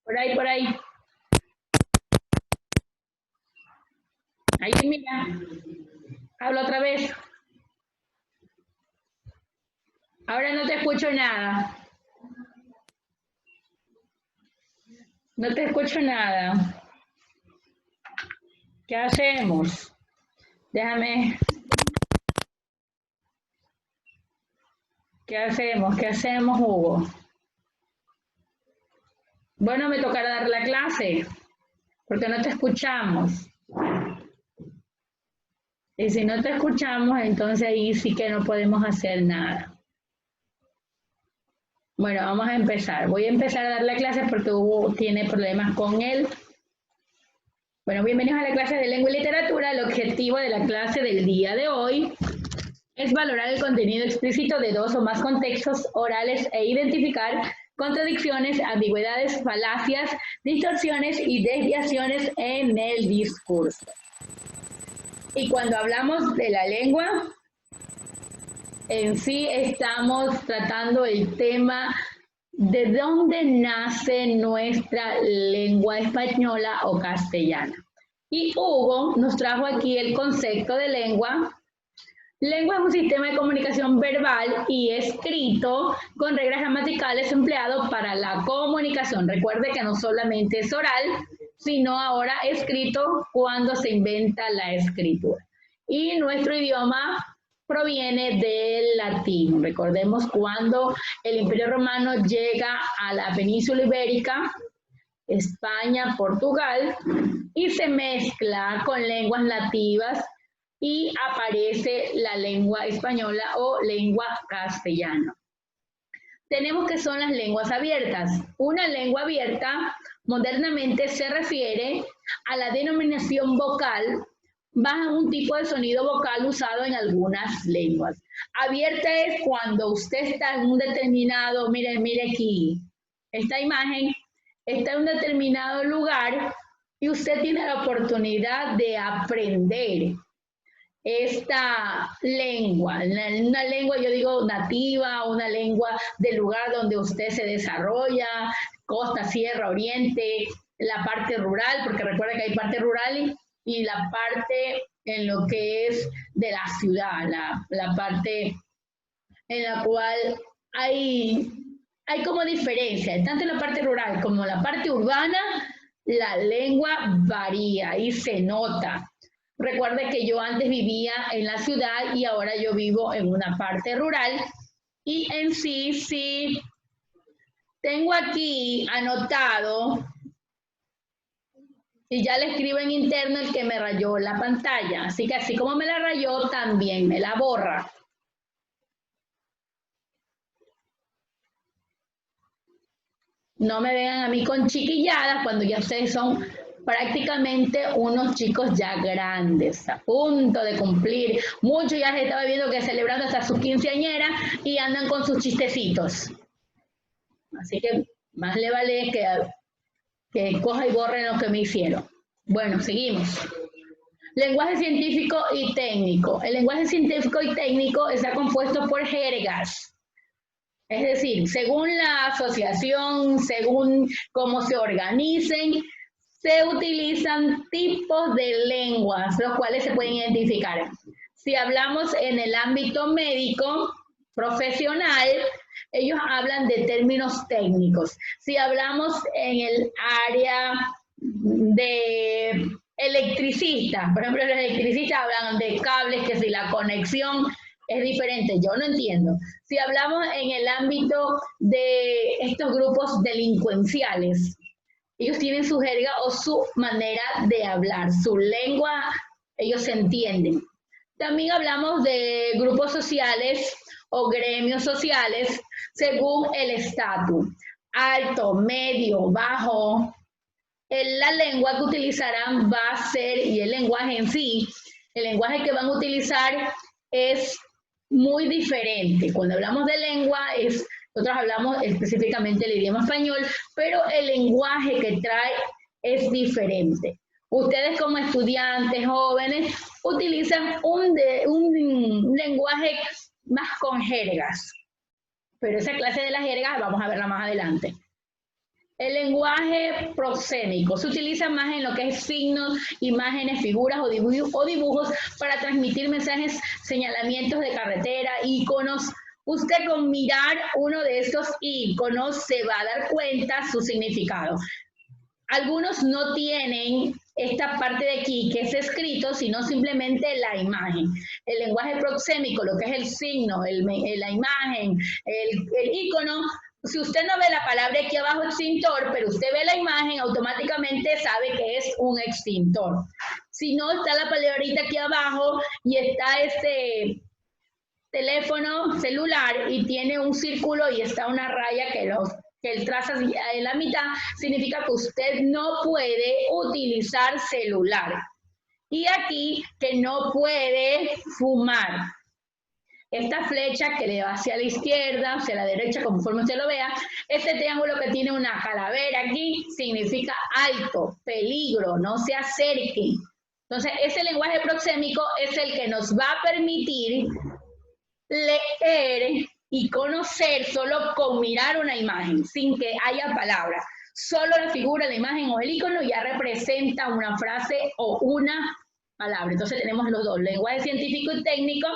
Por ahí, por ahí. Ahí, mira. Hablo otra vez. Ahora no te escucho nada. No te escucho nada. ¿Qué hacemos? Déjame. ¿Qué hacemos? ¿Qué hacemos, Hugo? Bueno, me tocará dar la clase, porque no te escuchamos. Y si no te escuchamos, entonces ahí sí que no podemos hacer nada. Bueno, vamos a empezar. Voy a empezar a dar la clase porque Hugo tiene problemas con él. Bueno, bienvenidos a la clase de lengua y literatura. El objetivo de la clase del día de hoy es valorar el contenido explícito de dos o más contextos orales e identificar contradicciones, ambigüedades, falacias, distorsiones y desviaciones en el discurso. Y cuando hablamos de la lengua, en sí estamos tratando el tema de dónde nace nuestra lengua española o castellana. Y Hugo nos trajo aquí el concepto de lengua. Lengua es un sistema de comunicación verbal y escrito con reglas gramaticales empleado para la comunicación. Recuerde que no solamente es oral, sino ahora escrito cuando se inventa la escritura. Y nuestro idioma proviene del latín. Recordemos cuando el Imperio Romano llega a la península ibérica, España, Portugal, y se mezcla con lenguas nativas y aparece la lengua española o lengua castellana. Tenemos que son las lenguas abiertas. Una lengua abierta modernamente se refiere a la denominación vocal bajo un tipo de sonido vocal usado en algunas lenguas. Abierta es cuando usted está en un determinado, mire aquí, esta imagen, está en un determinado lugar y usted tiene la oportunidad de aprender esta lengua, una lengua, yo digo nativa, una lengua del lugar donde usted se desarrolla, costa, sierra, oriente, la parte rural, porque recuerda que hay parte rural y la parte en lo que es de la ciudad, la parte en la cual hay como diferencia, tanto en la parte rural como en la parte urbana, la lengua varía y se nota. Recuerde que yo antes vivía en la ciudad y ahora yo vivo en una parte rural y en sí tengo aquí anotado y ya le escribo en interno el que me rayó la pantalla. Así que así como me la rayó, también me la borra. No me vean a mí con chiquilladas cuando ya ustedes son prácticamente unos chicos ya grandes, a punto de cumplir. Muchos ya se estaba viendo que celebrando hasta sus quinceañeras y andan con sus chistecitos. Así que más le vale que coja y borren lo que me hicieron. Bueno, seguimos. Lenguaje científico y técnico. El lenguaje científico y técnico está compuesto por jergas. Es decir, según la asociación, según cómo se organicen, se utilizan tipos de lenguas, los cuales se pueden identificar. Si hablamos en el ámbito médico, profesional, ellos hablan de términos técnicos. Si hablamos en el área de electricistas, por ejemplo, los electricistas hablan de cables, que si la conexión es diferente, yo no entiendo. Si hablamos en el ámbito de estos grupos delincuenciales, ellos tienen su jerga o su manera de hablar, su lengua, ellos se entienden. También hablamos de grupos sociales o gremios sociales según el estatus, alto, medio, bajo. La lengua que utilizarán va a ser, y el lenguaje en sí, el lenguaje que van a utilizar es muy diferente. Cuando hablamos de lengua, nosotros hablamos específicamente el idioma español, pero el lenguaje que trae es diferente. Ustedes como estudiantes jóvenes utilizan un lenguaje más con jergas, pero esa clase de las jergas vamos a verla más adelante. El lenguaje proxémico se utiliza más en lo que es signos, imágenes, figuras o dibujos para transmitir mensajes, señalamientos de carretera, iconos. Usted con mirar uno de estos iconos se va a dar cuenta su significado. Algunos no tienen esta parte de aquí que es escrito, sino simplemente la imagen. El lenguaje proxémico, lo que es el signo, la imagen, el icono. Si usted no ve la palabra aquí abajo extintor, pero usted ve la imagen, automáticamente sabe que es un extintor. Si no, está la palabrita aquí abajo y está este teléfono celular y tiene un círculo y está una raya que él traza en la mitad, significa que usted no puede utilizar celular. Y aquí que no puede fumar. Esta flecha que le va hacia la izquierda, hacia la derecha, conforme usted lo vea, este triángulo que tiene una calavera aquí significa alto, peligro, no se acerque. Entonces, ese lenguaje proxémico es el que nos va a permitir leer y conocer solo con mirar una imagen, sin que haya palabras. Solo la figura, la imagen o el icono ya representa una frase o una palabra. Entonces tenemos los dos, lenguaje científico y técnico,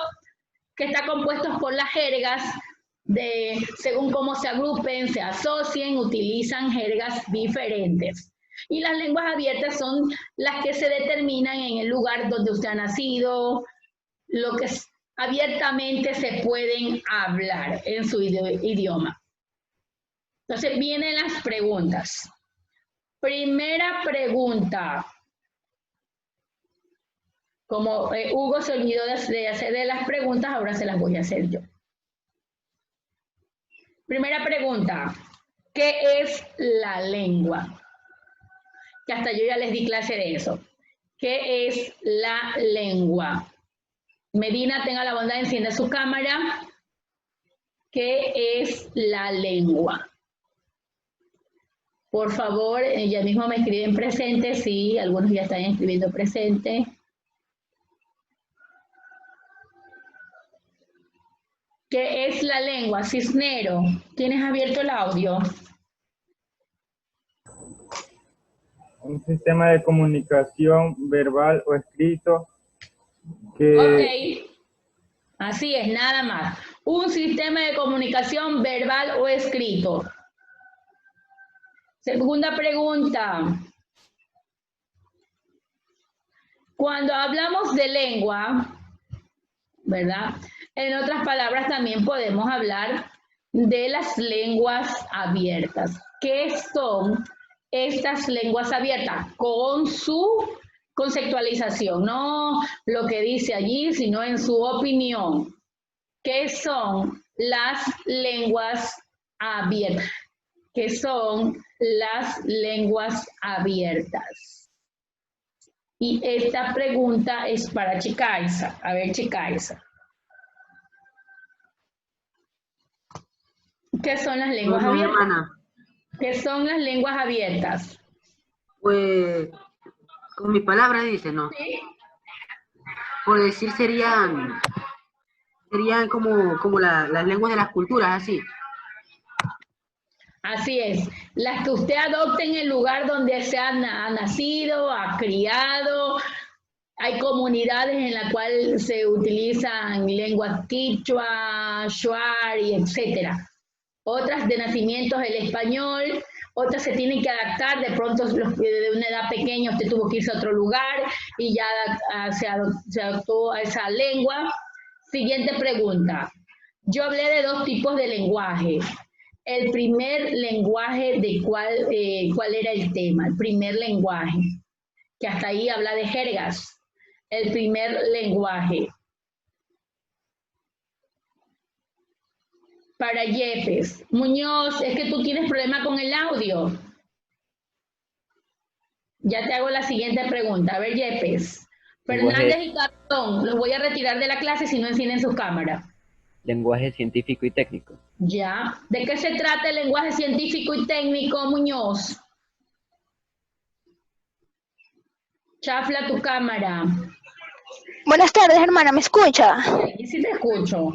que está compuesto por las jergas, según cómo se agrupen, se asocien, utilizan jergas diferentes. Y las lenguas abiertas son las que se determinan en el lugar donde usted ha nacido, lo que abiertamente se pueden hablar en su idioma. Entonces vienen las preguntas. Primera pregunta. Como Hugo se olvidó de hacer las preguntas, ahora se las voy a hacer yo. Primera pregunta. ¿Qué es la lengua? Que hasta yo ya les di clase de eso. ¿Qué es la lengua? Medina, tenga la bondad de encienda su cámara. ¿Qué es la lengua? Por favor, ya mismo me escriben presente, sí, algunos ya están escribiendo presente. ¿Qué es la lengua? Cisnero, ¿tienes abierto el audio? Un sistema de comunicación verbal o escrito que... Ok, así es, nada más. Un sistema de comunicación verbal o escrito. Segunda pregunta. Cuando hablamos de lengua, ¿verdad? En otras palabras, también podemos hablar de las lenguas abiertas. ¿Qué son estas lenguas abiertas? Con su conceptualización, no lo que dice allí, sino en su opinión. ¿Qué son las lenguas abiertas? ¿Qué son las lenguas abiertas? Y esta pregunta es para Chicaiza. A ver, Chicaiza. ¿Qué son las lenguas abiertas? Hermana, ¿Qué son las lenguas abiertas? pues con mis palabras dice, ¿no? ¿Sí? Por decir serían como las lenguas de las culturas, así. Así es. Las que usted adopte en el lugar donde se ha nacido, ha criado. Hay comunidades en las cuales se utilizan lenguas quichua, shuar y etcétera. Otras de nacimiento es el español, otras se tienen que adaptar, de pronto de una edad pequeña usted tuvo que irse a otro lugar y ya se adaptó a esa lengua. Siguiente pregunta. Yo hablé de dos tipos de lenguaje. El primer lenguaje, ¿de cuál era el tema? El primer lenguaje, que hasta ahí habla de jergas. El primer lenguaje. Para Yepes. Muñoz, es que tú tienes problema con el audio. Ya te hago la siguiente pregunta. A ver, Yepes. Fernández y Cartón, los voy a retirar de la clase si no encienden sus cámaras. Lenguaje científico y técnico. Ya. ¿De qué se trata el lenguaje científico y técnico, Muñoz? Chafla tu cámara. Buenas tardes, hermana, ¿me escucha? Sí, sí te escucho.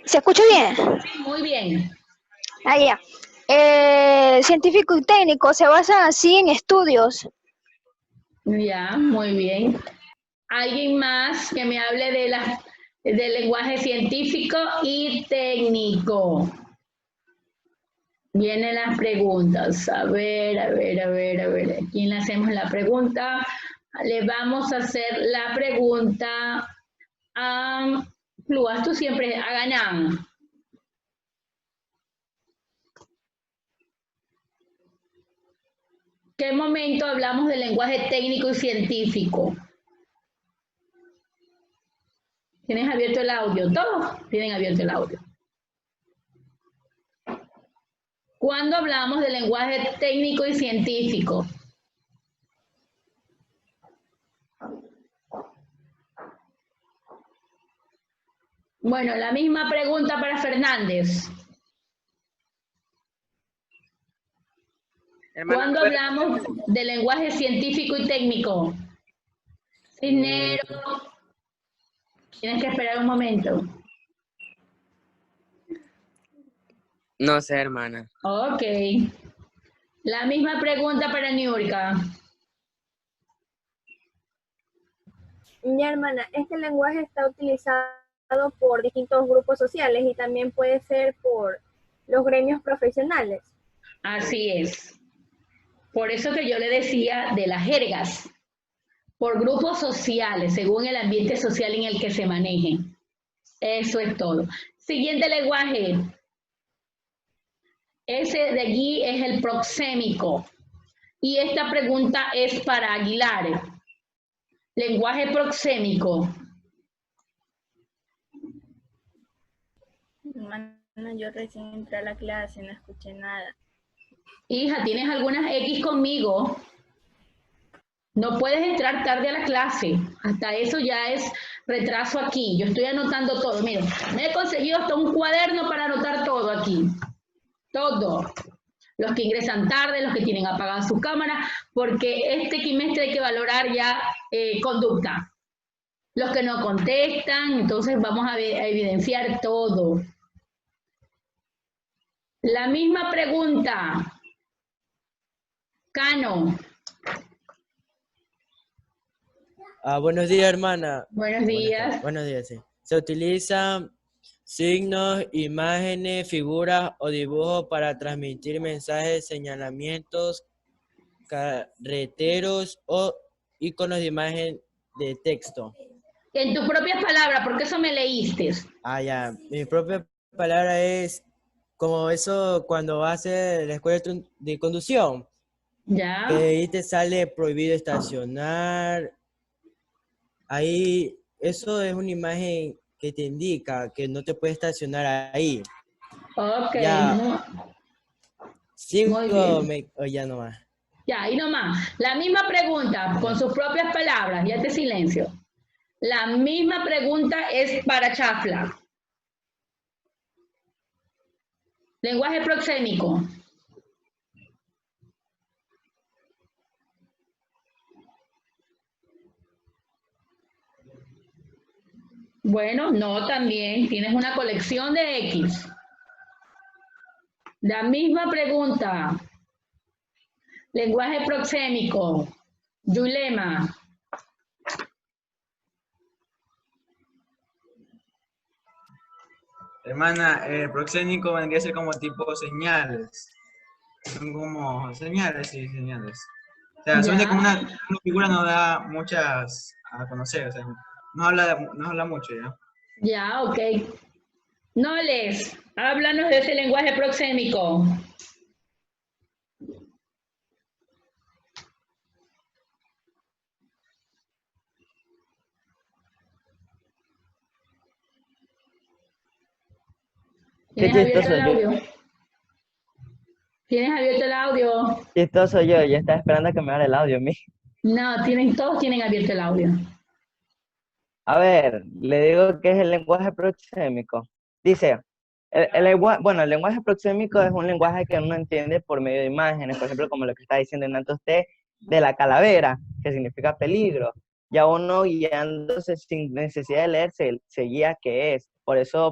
¿Se escucha bien? Sí, muy bien. Ah, ya. Científico y técnico se basan así en estudios. Ya, muy bien. ¿Alguien más que me hable del lenguaje científico y técnico? Vienen las preguntas. A ver. ¿A quién le hacemos la pregunta? Le vamos a hacer la pregunta a Pluas, tú siempre, a Ganán. ¿Qué momento hablamos del lenguaje técnico y científico? ¿Tienes abierto el audio? Todos tienen abierto el audio. ¿Cuándo hablamos del lenguaje técnico y científico? Bueno, la misma pregunta para Fernández. ¿Cuándo hablamos del lenguaje científico y técnico? Cisnero. Tienes que esperar un momento. No sé, hermana. Ok. La misma pregunta para Niurka. Mi hermana, este lenguaje está utilizado por distintos grupos sociales y también puede ser por los gremios profesionales. Así es. Por eso que yo le decía de las jergas. Por grupos sociales, según el ambiente social en el que se manejen. Eso es todo. Siguiente lenguaje. Ese de allí es el proxémico. Y esta pregunta es para Aguilar. Lenguaje proxémico. Hermana, yo recién entré a la clase, no escuché nada. Hija, ¿tienes algunas X conmigo? No puedes entrar tarde a la clase. Hasta eso ya es retraso aquí. Yo estoy anotando todo. Miren, me he conseguido hasta un cuaderno para anotar todo aquí. Todo. Los que ingresan tarde, los que tienen apagada su cámara, porque este trimestre hay que valorar ya conducta. Los que no contestan, entonces vamos a evidenciar todo. La misma pregunta. Cano. Buenos días, hermana. Buenos días. Buenos días, sí. Se utilizan signos, imágenes, figuras o dibujos para transmitir mensajes, señalamientos, carreteros o iconos de imagen de texto. En tus propias palabras, porque eso me leíste. Ya. Mi propia palabra es como eso cuando vas a hacer la escuela de conducción. Ya. Que ahí te sale prohibido estacionar. Ahí, eso es una imagen que te indica que no te puedes estacionar ahí. Ok. Ya. Muy bien. Ya nomás. Ya, ahí nomás. La misma pregunta, con sus propias palabras, ya te silencio. La misma pregunta es para Chafla. Lenguaje proxémico. Bueno, no, también tienes una colección de X. La misma pregunta. Lenguaje proxémico. Yulema. Hermana, proxénico vendría a ser como tipo señales. Son como señales, sí, señales. O sea, suena como una figura no da muchas a conocer, o sea, no habla mucho, ¿ya? Ya, ok. Noles, háblanos de ese lenguaje proxémico. ¿Tienes abierto el audio? ¿Tienes abierto el audio? Chistoso yo estaba esperando a que me abra el audio a mí. No, todos tienen abierto el audio. A ver, le digo que es el lenguaje proxémico. Dice, el lenguaje proxémico es un lenguaje que uno entiende por medio de imágenes, por ejemplo, como lo que está diciendo Hernández usted, de la calavera, que significa peligro. Ya uno guiándose sin necesidad de leer se guía qué es. Por eso